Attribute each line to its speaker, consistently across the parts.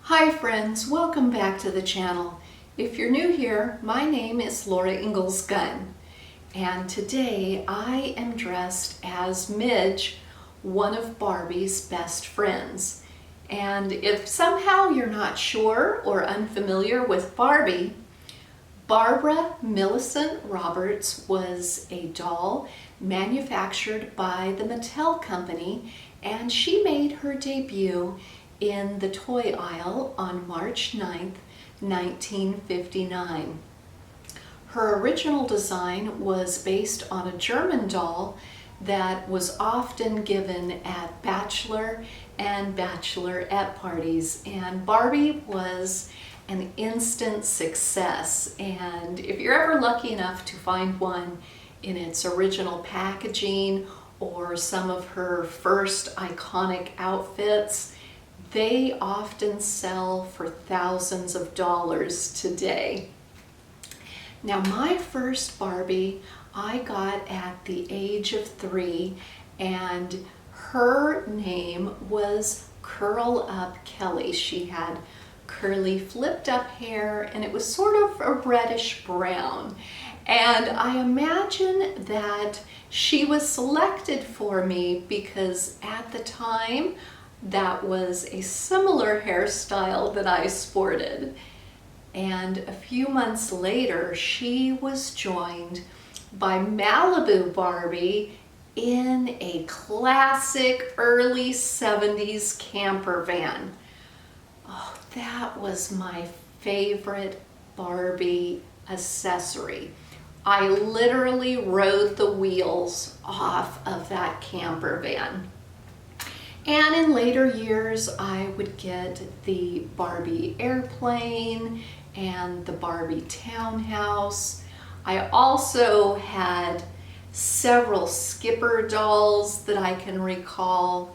Speaker 1: Hi friends, welcome back to the channel. If you're new here, my name is Laura Ingalls Gunn, and today I am dressed as Midge, one of Barbie's best friends. And if somehow you're not sure or unfamiliar with Barbie, Barbara Millicent Roberts was a doll manufactured by the Mattel Company, and she made her debut in the toy aisle on March 9th, 1959. Her original design was based on a German doll that was often given at bachelor and bachelorette parties, and Barbie was an instant success. And if you're ever lucky enough to find one in its original packaging or some of her first iconic outfits, they often sell for thousands of dollars today. Now, my first Barbie I got at the age of 3, and her name was Curl Up Kelly. She had curly flipped up hair, and it was sort of a reddish brown. And I imagine that she was selected for me because at the time that was a similar hairstyle that I sported. And a few months later, she was joined by Malibu Barbie in a classic early 70s camper van. Oh, that was my favorite Barbie accessory. I literally rode the wheels off of that camper van. And in later years, I would get the Barbie airplane and the Barbie townhouse. I also had several Skipper dolls that I can recall.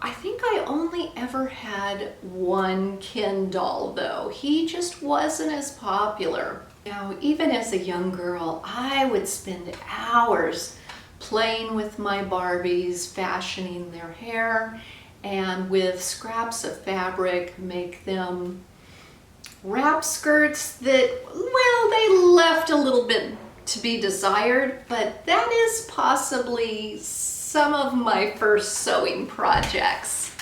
Speaker 1: I think I only ever had one Ken doll though. He just wasn't as popular. Now, even as a young girl, I would spend hours playing with my Barbies, fashioning their hair, and with scraps of fabric make them wrap skirts that, well, they left a little bit to be desired, but that is possibly some of my first sewing projects.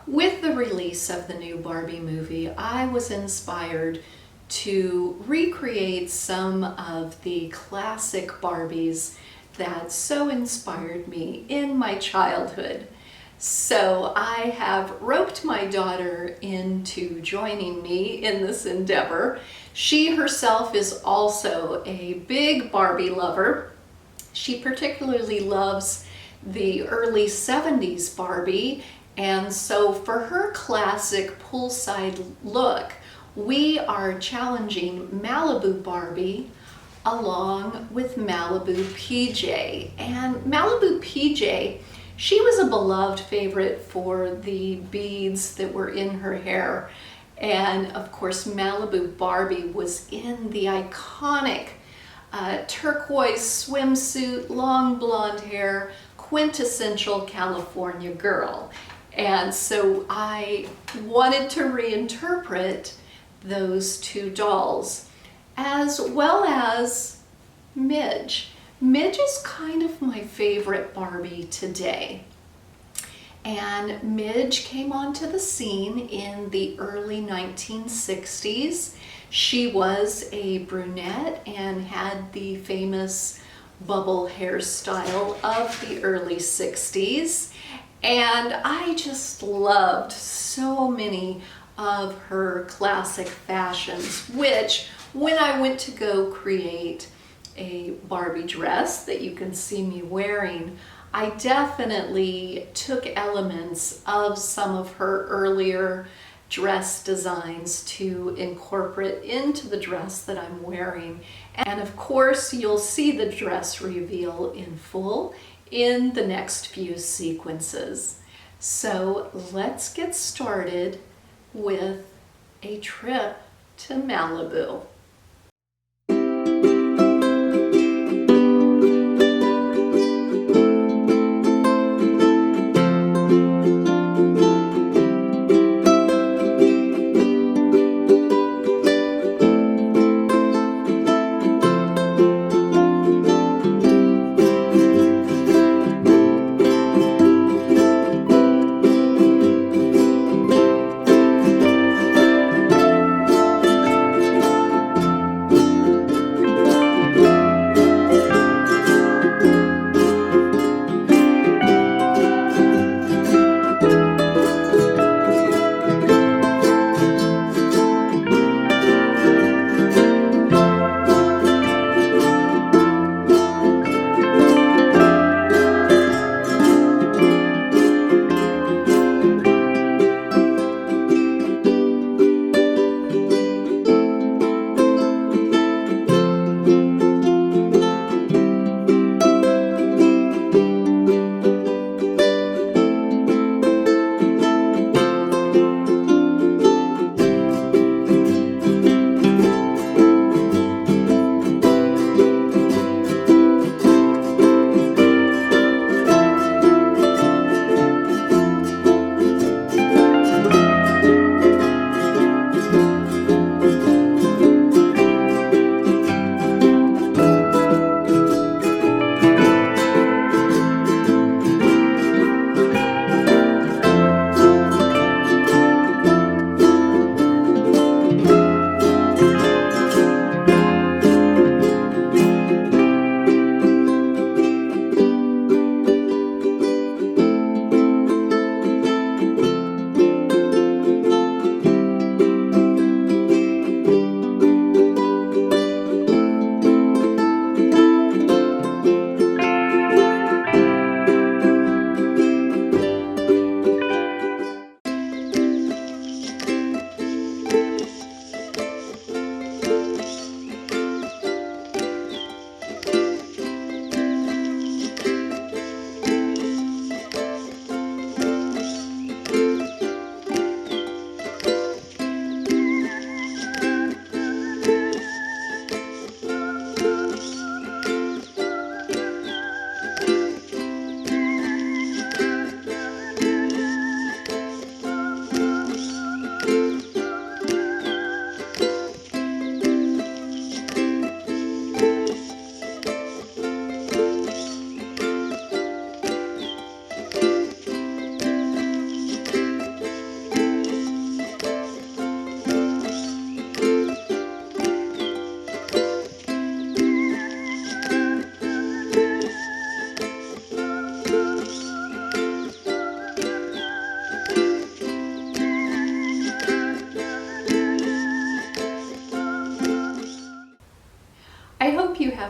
Speaker 1: With the release of the new Barbie movie, I was inspired to recreate some of the classic Barbies that so inspired me in my childhood. So I have roped my daughter into joining me in this endeavor. She herself is also a big Barbie lover. She particularly loves the early 70s Barbie, and so for her classic poolside look, we are challenging Malibu Barbie along with Malibu PJ. And Malibu PJ, she was a beloved favorite for the beads that were in her hair. And of course, Malibu Barbie was in the iconic turquoise swimsuit, long blonde hair, quintessential California girl. And so I wanted to reinterpret those two dolls, as well as Midge. Midge is kind of my favorite Barbie today. And Midge came onto the scene in the early 1960s. She was a brunette and had the famous bubble hairstyle of the early 60s. And I just loved so many of her classic fashions, which when I went to go create a Barbie dress that you can see me wearing, I definitely took elements of some of her earlier dress designs to incorporate into the dress that I'm wearing. And of course, you'll see the dress reveal in full in the next few sequences. So let's get started with a trip to Malibu.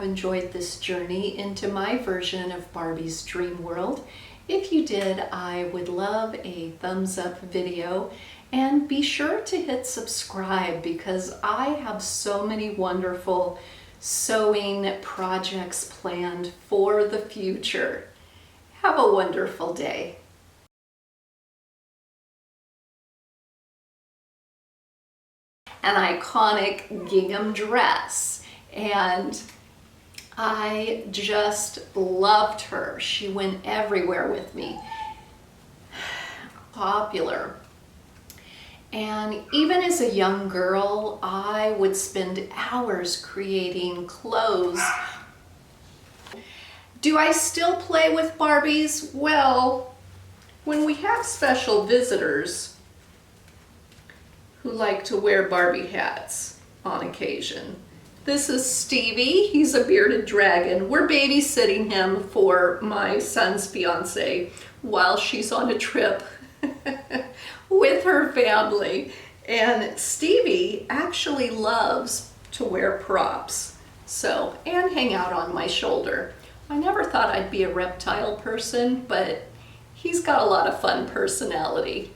Speaker 1: enjoyed this journey into my version of Barbie's dream world. If you did, I would love a thumbs up video, and be sure to hit subscribe because I have so many wonderful sewing projects planned for the future. Have a wonderful day. An iconic gingham dress, and I just loved her. She went everywhere with me. Popular. And even as a young girl, I would spend hours creating clothes. Do I still play with Barbies? Well, when we have special visitors who like to wear Barbie hats on occasion. This is Stevie. He's a bearded dragon. We're babysitting him for my son's fiance while she's on a trip with her family. And Stevie actually loves to wear props, and hang out on my shoulder. I never thought I'd be a reptile person, but he's got a lot of fun personality.